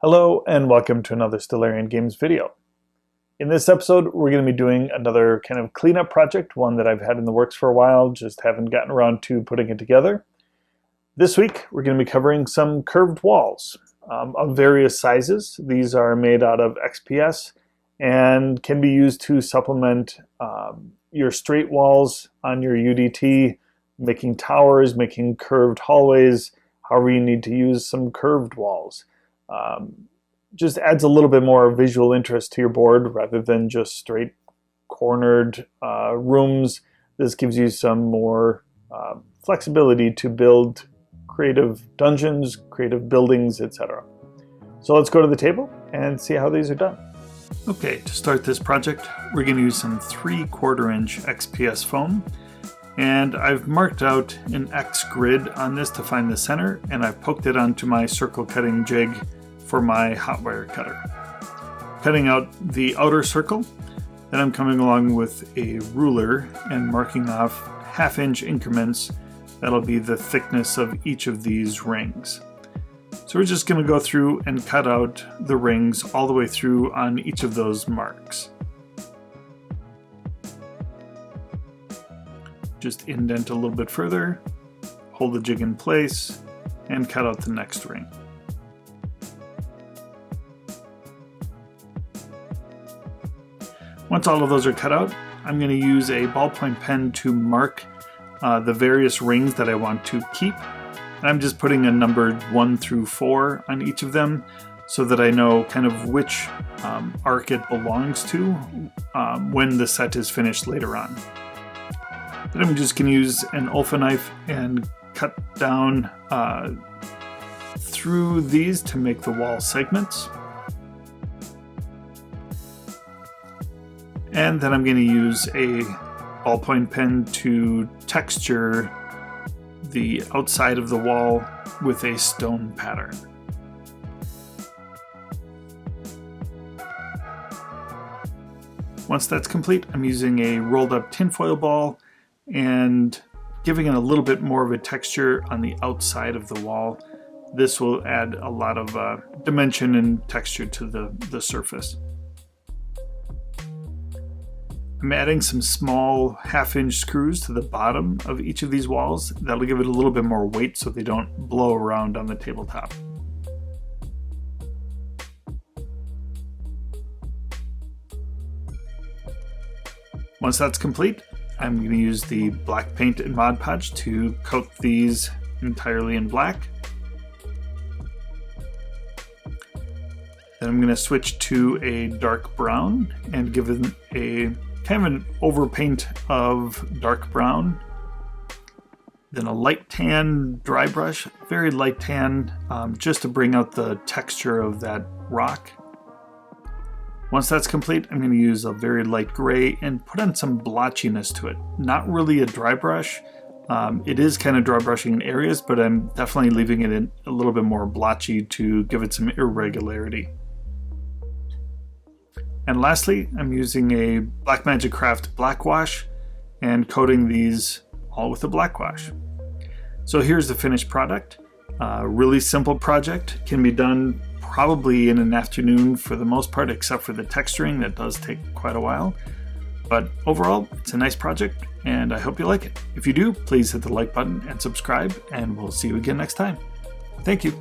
Hello and welcome to another Stellarian Games video. In this episode, we're going to be doing another kind of cleanup project, one that I've had in the works for a while, just haven't gotten around to putting it together. This week, we're going to be covering some curved walls of various sizes. These are made out of XPS and can be used to supplement your straight walls on your UDT, making towers, making curved hallways, however you need to use some curved walls. Just adds a little bit more visual interest to your board rather than just straight cornered rooms. This gives you some more flexibility to build creative dungeons, creative buildings, etc. So let's go to the table and see how these are done. Okay, to start this project, we're going to use some 3/4 inch XPS foam. And I've marked out an X grid on this to find the center, and I've poked it onto my circle cutting jig for my hot wire cutter. Cutting out the outer circle, then I'm coming along with a ruler and marking off 1/2 inch increments. That'll be the thickness of each of these rings. So we're just going to go through and cut out the rings all the way through on each of those marks. Just indent a little bit further, hold the jig in place, and cut out the next ring. Once all of those are cut out, I'm going to use a ballpoint pen to mark the various rings that I want to keep. And I'm just putting a numbered 1 through 4 on each of them so that I know kind of which arc it belongs to when the set is finished later on. Then I'm just going to use an Olfa knife and cut down through these to make the wall segments. And then I'm going to use a ballpoint pen to texture the outside of the wall with a stone pattern. Once that's complete, I'm using a rolled up tinfoil ball and giving it a little bit more of a texture on the outside of the wall. This will add a lot of dimension and texture to the surface. I'm adding some small 1/2 inch screws to the bottom of each of these walls. That'll give it a little bit more weight so they don't blow around on the tabletop. Once that's complete, I'm going to use the black paint and Mod Podge to coat these entirely in black. Then I'm going to switch to a dark brown and give it a kind of an overpaint of dark brown. Then a light tan dry brush, very light tan, just to bring out the texture of that rock. Once that's complete, I'm going to use a very light gray and put on some blotchiness to it. Not really a dry brush. It is kind of dry brushing in areas, but I'm definitely leaving it in a little bit more blotchy to give it some irregularity. And lastly, I'm using a Blackmagic Craft black wash and coating these all with a black wash. So here's the finished product. Really simple project, can be done probably in an afternoon for the most part, except for the texturing that does take quite a while. But overall, it's a nice project and I hope you like it. If you do, please hit the like button and subscribe, and we'll see you again next time. Thank you.